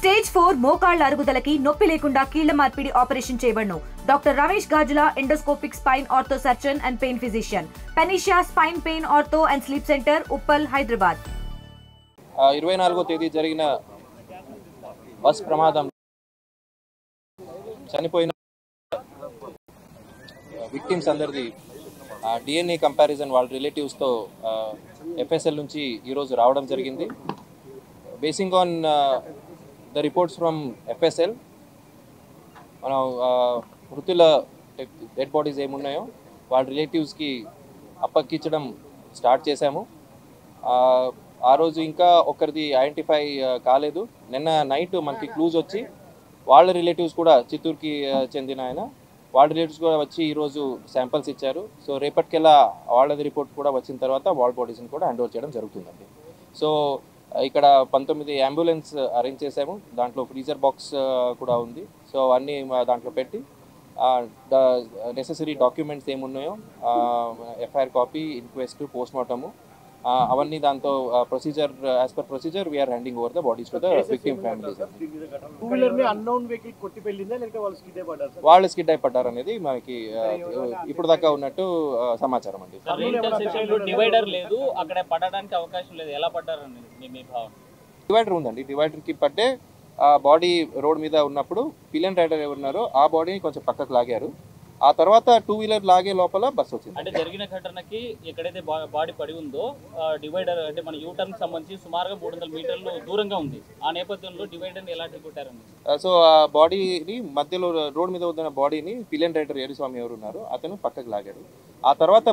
Stage 4 మోకాళ్ల అరుగుదలకి నొప్పి లేకుండా కీళ్ల మార్పిడి ఆపరేషన్ చేయబడును. Doctor Ramesh Gajula, endoscopic spine ortho surgeon and pain physician, Panacea spine pain ortho and sleep centre, Uppal, Hyderabad. 24వ తేదీ జరిగిన బస్ ప్రమాదం చనిపోయిన విక్టిమ్స్ అందరిది డిఎన్ఏ కంపారిజన్ వాళ్ళ రిలేటివ్స్తో ఎఫ్ఎస్ఎల్ నుంచి ఈరోజు రావడం జరిగింది. Basing on the reports from FSL మనం మృతుల డెడ్ బాడీస్ ఏమున్నాయో వాళ్ళ రిలేటివ్స్కి అప్పగించడం స్టార్ట్ చేశాము. ఆ రోజు ఇంకా ఒకరిది ఐడెంటిఫై కాలేదు. నిన్న నైట్ మనకి క్లూజ్ వచ్చి వాళ్ళ రిలేటివ్స్ కూడా చిత్తూరుకి చెందిన ఆయన వాళ్ళ రిలేటివ్స్ కూడా వచ్చి ఈరోజు శాంపిల్స్ ఇచ్చారు. సో రేపటికెల్లా వాళ్ళది రిపోర్ట్ కూడా వచ్చిన తర్వాత వాళ్ళ బాడీస్ని కూడా హ్యాండ్ ఓవర్ చేయడం జరుగుతుందండి. సో ఇక్కడ 19 అంబులెన్స్ అరేంజ్ చేసాము. దాంట్లో ఫ్రీజర్ బాక్స్ కూడా ఉంది. సో అన్నీ దాంట్లో పెట్టి నెసెసరీ డాక్యుమెంట్స్ ఏమున్నాయో ఎఫ్ఐఆర్ కాపీ, ఇన్క్వెస్ట్, పోస్ట్మార్టము అవన్నీ దాంతో procedure as per procedure we are handing over the bodies to the victim families. వాళ్ళు స్కిడ్ అయి పడ్డారు అనేది మనకి ఇప్పుడు దాకా ఉన్నట్టు సమాచారం అండి. డివైడర్ ఉందండి. డివైడర్కి పడ్డే బాడీ రోడ్ మీద ఉన్నప్పుడు పిలియన్ రైడర్ ఎవరున్నారో ఆ బాడీని కొంచెం పక్కకు లాగారు. ఆ తర్వాత 2 వీలర్ లాగే లోపల బస్సు వచ్చింది. అంటే జరిగిన ఘటనకి ఎక్కడైతే బాడీ పడి ఉందో డివైడర్ అంటే మన యూటర్న్ సంబంధించి సుమారుగా 300 మీటర్లు దూరంగా ఉంది. ఆ నేపథ్యంలో డివైడర్ని ఎలా కొట్టారండి? సో ఆ బాడీని మధ్యలో రోడ్ మీద ఉన్న బాడీని పిలియన్ రైడర్ ఏరిస్వామి ఎవరు ఉన్నారో అతను పక్కకు లాగాడు. ఆ తర్వాత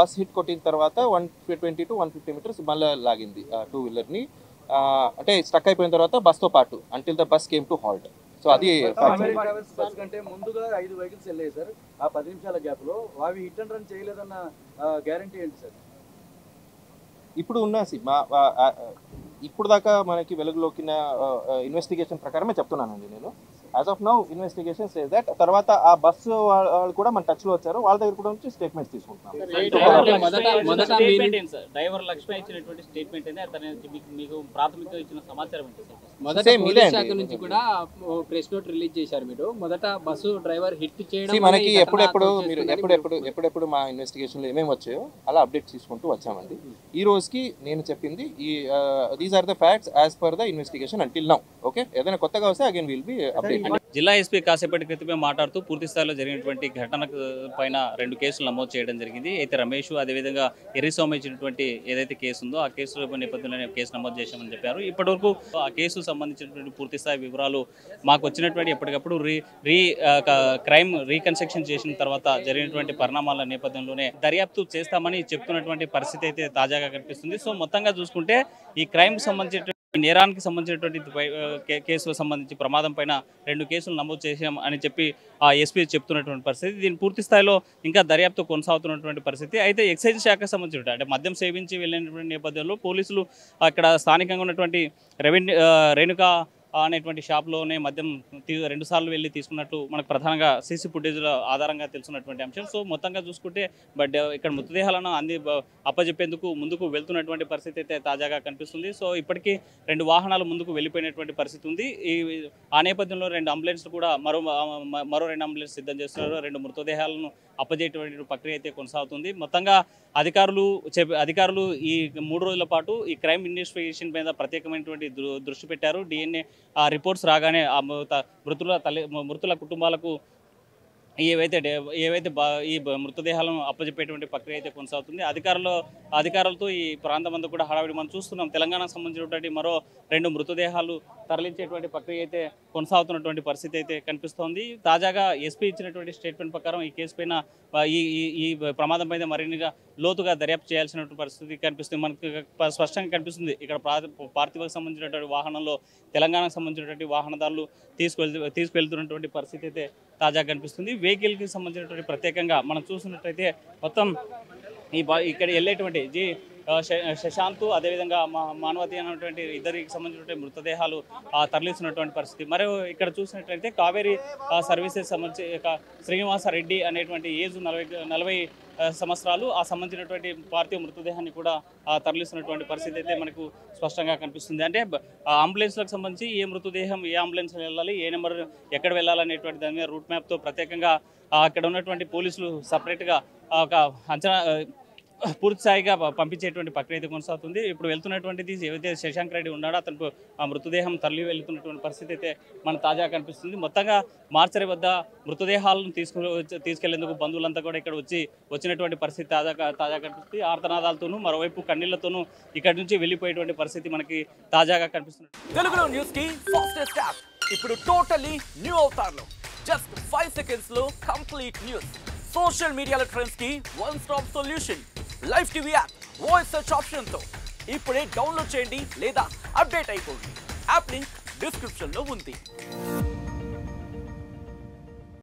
బస్ హిట్ కొట్టిన తర్వాత 120 to 150 మీటర్స్ మళ్ళీ లాగింది 2 వీలర్ని. అంటే స్టక్ అయిపోయిన తర్వాత బస్తో పాటు until the bus came to halt. So అది బస్ కంటే ముందుగా 5 వెహికల్స్ వెళ్ళాయి సార్. ఆ 10 నిమిషాల గ్యాప్ లో అవి హిట్ అండ్ రన్ చేయలేదన్న గ్యారంటీ ఏంటి సార్? ఇప్పుడు ఉన్న ఇప్పుడు దాకా మనకి వెలుగులోకిన ఇన్వెస్టిగేషన్ ప్రకారమే చెప్తున్నానండి నేను. As of now investigation says that. తర్వాత ఆ బస్సు వాళ్ళు కూడా మన టచ్ లో వచ్చారు. వాళ్ళ దగ్గర కూడా నుంచి స్టేట్మెంట్స్ తీసుకుంటున్నాం. డ్రైవర్ లక్ష్మి ఇచ్చినటువంటి స్టేట్మెంట్ మీకు ప్రాథమిక ఇచ్చిన సమాచారం మొదట పోలీస్ శాఖ నుంచి కూడా ప్రెస్ నోట్ రిలీజ్ చేశారు. మీరు మొదట బస్సు డ్రైవర్ హిట్ చేయడం మనకి ఎప్పుడెప్పుడు మా ఇన్వెస్టిగేషన్ లో ఏమేమి వచ్చాయో అలా అప్డేట్ తీసుకుంటూ వచ్చామండి. ఈ రోజుకి నేను చెప్పింది these are the facts as per the investigation until now. Okay, ఏదైనా కొత్తగా వస్తే అగైన్ విల్ బి అప్డేట్. జిల్లా ఎస్పీ కాసేపటి క్రితమే మాట్లాడుతూ పూర్తి స్థాయిలో జరిగినటువంటి ఘటన పైన 2 కేసులు నమోదు చేయడం జరిగింది. అయితే రమేష్ అదేవిధంగా ఎర్రిస్వామి ఇచ్చినటువంటి ఏదైతే కేసు ఉందో ఆ కేసు నేపథ్యంలో కేసు నమోదు చేశామని చెప్పారు. ఇప్పటివరకు ఆ కేసు సంబంధించినటువంటి పూర్తి స్థాయి వివరాలు మాకు వచ్చినటువంటి ఎప్పటికప్పుడు క్రైమ్ రీకన్స్ట్రక్షన్ చేసిన తర్వాత జరిగినటువంటి పరిణామాల నేపథ్యంలోనే దర్యాప్తు చేస్తామని చెప్తున్నటువంటి పరిస్థితి అయితే తాజాగా కనిపిస్తుంది. సో మొత్తంగా చూసుకుంటే ఈ క్రైమ్ సంబంధించిన నేరానికి సంబంధించినటువంటి కేసుకు సంబంధించి ప్రమాదం పైన 2 కేసులు నమోదు చేశాం అని చెప్పి ఆ ఎస్పీ చెప్తున్నటువంటి పరిస్థితి. దీని పూర్తి స్థాయిలో ఇంకా దర్యాప్తు కొనసాగుతున్నటువంటి పరిస్థితి. అయితే ఎక్సైజ్ శాఖకు సంబంధించి అంటే మద్యం సేవించి వెళ్ళినటువంటి నేపథ్యంలో పోలీసులు అక్కడ స్థానికంగా ఉన్నటువంటి రేణుకా అనేటువంటి షాప్లోనే మద్యం 2 సార్లు వెళ్ళి తీసుకున్నట్లు మనకు ప్రధానంగా సీసీ ఫుటేజ్ల ఆధారంగా తెలుసున్నటువంటి అంశం. సో మొత్తంగా చూసుకుంటే ఇక్కడ మృతదేహాలను అప్పజెప్పేందుకు ముందుకు వెళ్తున్నటువంటి పరిస్థితి అయితే తాజాగా కనిపిస్తుంది. సో ఇప్పటికీ 2 వాహనాలు ముందుకు వెళ్ళిపోయినటువంటి పరిస్థితి ఉంది. ఆ నేపథ్యంలో 2 అంబులెన్స్లు కూడా మరో 2 అంబులెన్స్ సిద్ధం చేస్తున్నారు. 2 మృతదేహాలను అప్పజేయటువంటి ప్రక్రియ అయితే కొనసాగుతుంది. మొత్తంగా అధికారులు ఈ 3 రోజుల పాటు ఈ క్రైమ్ ఇన్వెస్టిగేషన్ మీద ప్రత్యేకమైనటువంటి దృష్టి పెట్టారు. డిఎన్ఏ రిపోర్ట్స్ రాగానే ఆ మృతుల కుటుంబాలకు ఏవైతే ఈ మృతదేహాలను అప్పచెప్పేటువంటి ప్రక్రియ అయితే కొనసాగుతుంది. అధికారులతో ఈ ప్రాంతం అంతా కూడా హడావిడి మనం చూస్తున్నాం. తెలంగాణకు సంబంధించినటువంటి మరో 2 మృతదేహాలు తరలించేటువంటి ప్రక్రియ అయితే కొనసాగుతున్నటువంటి పరిస్థితి అయితే కనిపిస్తోంది. తాజాగా ఎస్పీ ఇచ్చినటువంటి స్టేట్మెంట్ ప్రకారం ఈ కేసు పైన ఈ ప్రమాదం పైన మరిన్నిగా లోతుగా దర్యాప్తు చేయాల్సినటువంటి పరిస్థితి కనిపిస్తుంది. మనకు స్పష్టంగా కనిపిస్తుంది. ఇక్కడ పార్థివకు సంబంధించినటువంటి వాహనంలో తెలంగాణకు సంబంధించినటువంటి వాహనదారులు తీసుకువెళ్తున్నటువంటి పరిస్థితి అయితే తాజాగా కనిపిస్తుంది. వెహికల్కి సంబంధించినటువంటి ప్రత్యేకంగా మనం చూసినట్లయితే మొత్తం ఇక్కడ వెళ్ళేటువంటి శశాంత్ అదేవిధంగా మానవతి అనేటువంటి ఇద్దరికి సంబంధించినటువంటి మృతదేహాలు తరలిస్తున్నటువంటి పరిస్థితి. మరియు ఇక్కడ చూసినట్లయితే కావేరీ సర్వీసెస్ సంబంధించి శ్రీనివాస రెడ్డి అనేటువంటి ఏజ్ 40 సంవత్సరాలు. ఆ సంబంధించినటువంటి పార్థివ మృతదేహాన్ని కూడా తరలిస్తున్నటువంటి పరిస్థితి అయితే మనకు స్పష్టంగా కనిపిస్తుంది. అంటే అంబులెన్స్లకు సంబంధించి ఏ మృతదేహం ఏ అంబులెన్స్లో వెళ్ళాలి, ఏ నెంబర్ ఎక్కడ వెళ్ళాలనేటువంటి దాని మీద రూట్ మ్యాప్తో ప్రత్యేకంగా అక్కడ ఉన్నటువంటి పోలీసులు సపరేట్గా ఒక అంచనా పూర్తి స్థాయిగా పంపించేటువంటి ప్రక్రియ అయితే కొనసాగుతుంది. ఇప్పుడు వెళ్తున్నటువంటిది ఏవైతే శశాంక్ రెడ్డి ఉన్నాడో అతను ఆ మృతదేహం తరలి వెళ్తున్నటువంటి పరిస్థితి అయితే మనకు తాజాగా కనిపిస్తుంది. మొత్తంగా మార్చరీ వద్ద మృతదేహాలను తీసుకెళ్లేందుకు బంధువులంతా కూడా ఇక్కడ వచ్చినటువంటి పరిస్థితి తాజాగా కనిపిస్తుంది. ఆర్తనాదాలతోనూ మరోవైపు కన్నీళ్లతోనూ ఇక్కడి నుంచి వెళ్ళిపోయేటువంటి పరిస్థితి మనకి తాజాగా కనిపిస్తుంది. తెలుగులో న్యూస్ కి ఫాస్టెస్ట్ యాప్ ఇప్పుడు టోటల్లీ న్యూ అవతార్లో జస్ట్ 5 seconds లో కంప్లీట్ న్యూస్. సోషల్ మీడియాలో ట్రెండ్స్ కి one stop solution. Live TV app voice search option తో ఇప్పుడే డౌన్లోడ్ చేయండి లేదా అప్డేట్ అయిపోండి. యాప్ లింక్ డిస్క్రిప్షన్ లో ఉంది.